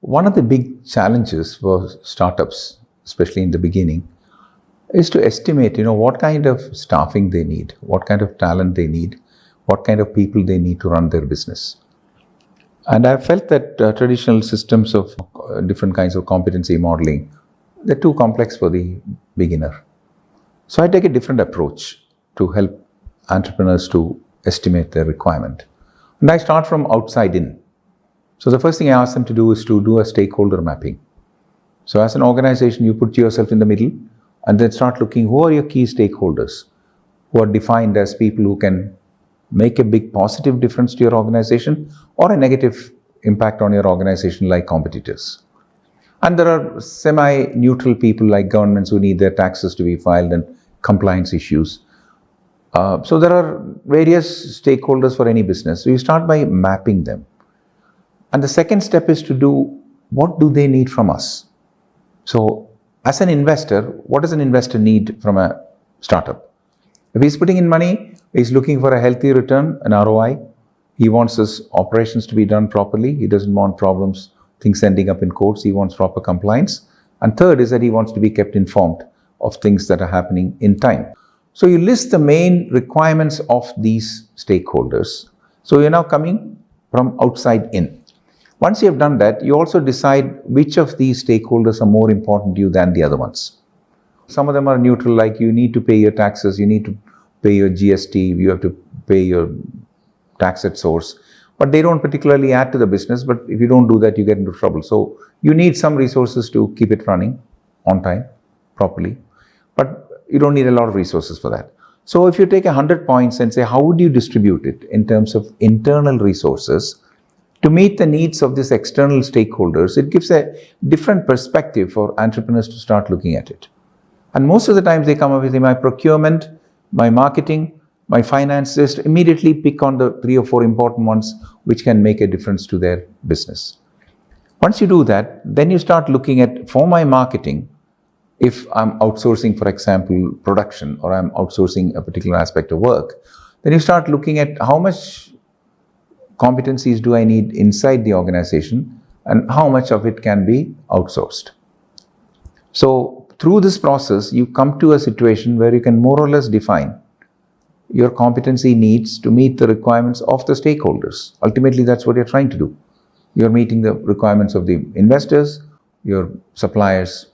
One of the big challenges for startups, especially in the beginning, is to estimate, what kind of staffing they need, what kind of talent they need, what kind of people they need to run their business. And I felt that traditional systems of different kinds of competency modeling, they're too complex for the beginner. So I take a different approach to help entrepreneurs to estimate their requirement. And I start from outside in. So the first thing I ask them to do is to do a stakeholder mapping. So as an organization, you put yourself in the middle and then start looking who are your key stakeholders, who are defined as people who can make a big positive difference to your organization or a negative impact on your organization, like competitors. And there are semi-neutral people like governments who need their taxes to be filed and compliance issues. So there are various stakeholders for any business. So you start by mapping them. And the second step is to do, what do they need from us? So as an investor, what does an investor need from a startup? If he's putting in money, he's looking for a healthy return, an ROI. He wants his operations to be done properly. He doesn't want problems, things ending up in courts. He wants proper compliance. And third is that he wants to be kept informed of things that are happening in time. So you list the main requirements of these stakeholders. So you're now coming from outside in. Once you have done that, you also decide which of these stakeholders are more important to you than the other ones. Some of them are neutral, like you need to pay your taxes, you need to pay your GST, you have to pay your tax at source. But they don't particularly add to the business, but if you don't do that, you get into trouble. So you need some resources to keep it running on time, properly. But you don't need a lot of resources for that. So if you take 100 points and say, how would you distribute it in terms of internal resources to meet the needs of these external stakeholders, it gives a different perspective for entrepreneurs to start looking at it. And most of the times they come up with my procurement, my marketing, my finance, just immediately pick on the 3 or 4 important ones which can make a difference to their business. Once you do that, then you start looking at, for my marketing, if I'm outsourcing, for example, production, or I'm outsourcing a particular aspect of work, then you start looking at how much competencies do I need inside the organization and how much of it can be outsourced. So through this process, you come to a situation where you can more or less define your competency needs to meet the requirements of the stakeholders. Ultimately, that's what you're trying to do. You're meeting the requirements of the investors, your suppliers,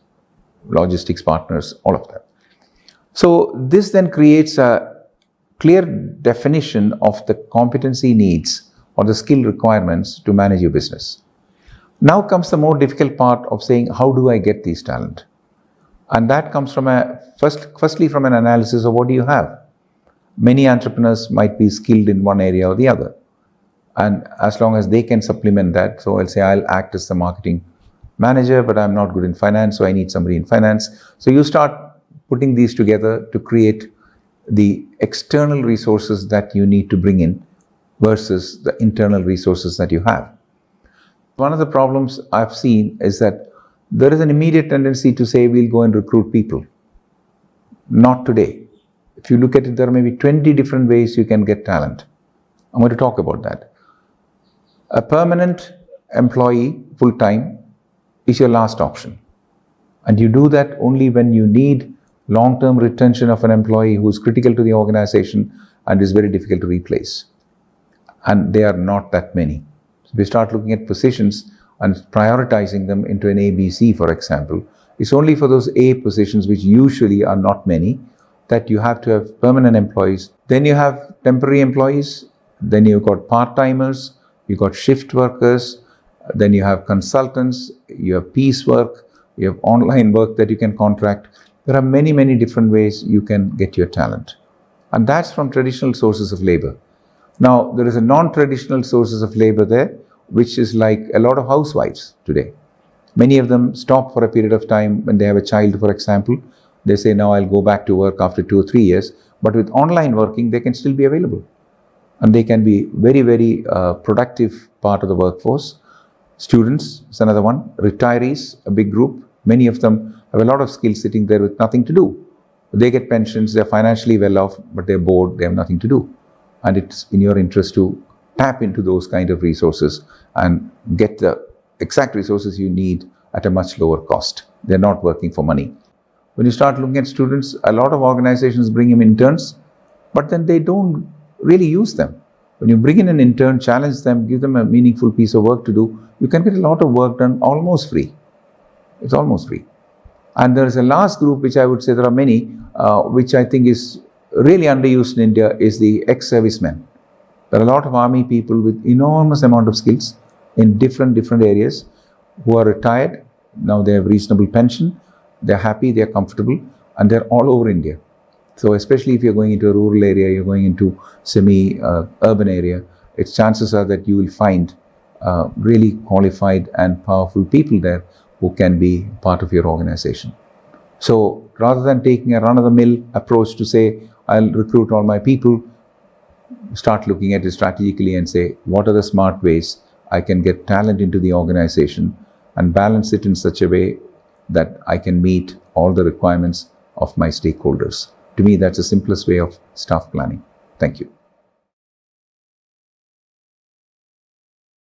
logistics partners, all of that. So this then creates a clear definition of the competency needs or the skill requirements to manage your business. Now comes the more difficult part of saying, how do I get these talent? And that comes from firstly from an analysis of what do you have. Many entrepreneurs might be skilled in one area or the other. And as long as they can supplement that, so I'll say I'll act as the marketing manager, but I'm not good in finance, so I need somebody in finance. So you start putting these together to create the external resources that you need to bring in versus the internal resources that you have. One of the problems I've seen is that there is an immediate tendency to say we'll go and recruit people. Not today. If you look at it, there are maybe 20 different ways you can get talent. I'm going to talk about that. A permanent employee, full-time, is your last option. And you do that only when you need long-term retention of an employee who is critical to the organization and is very difficult to replace. And they are not that many. So we start looking at positions and prioritizing them into an A, B, C, for example. It's only for those A positions, which usually are not many, that you have to have permanent employees. Then you have temporary employees. Then you've got part-timers. You've got shift workers. Then you have consultants. You have piecework. You have online work that you can contract. There are many, many different ways you can get your talent. And that's from traditional sources of labor. Now, there is a non-traditional sources of labor there, which is like a lot of housewives today. Many of them stop for a period of time when they have a child, for example. They say, now I'll go back to work after 2 or 3 years. But with online working, they can still be available. And they can be very, very productive part of the workforce. Students is another one. Retirees, a big group. Many of them have a lot of skills sitting there with nothing to do. They get pensions, they're financially well off, but they're bored, they have nothing to do. And it's in your interest to tap into those kind of resources and get the exact resources you need at a much lower cost. They're not working for money. When you start looking at students, a lot of organizations bring in interns, but then they don't really use them. When you bring in an intern, challenge them, give them a meaningful piece of work to do, you can get a lot of work done almost free. It's almost free. And there is a last group, which I would say there are many, which I think is really underused in India, is the ex-servicemen. There are a lot of army people with enormous amount of skills in different areas who are retired. Now they have reasonable pension, they're happy, they're comfortable, and they're all over India. So especially if you're going into a rural area, you're going into semi-urban area, its chances are that you will find really qualified and powerful people there who can be part of your organization. So rather than taking a run-of-the-mill approach to say, I'll recruit all my people, start looking at it strategically and say, what are the smart ways I can get talent into the organization and balance it in such a way that I can meet all the requirements of my stakeholders. To me, that's the simplest way of staff planning. Thank you.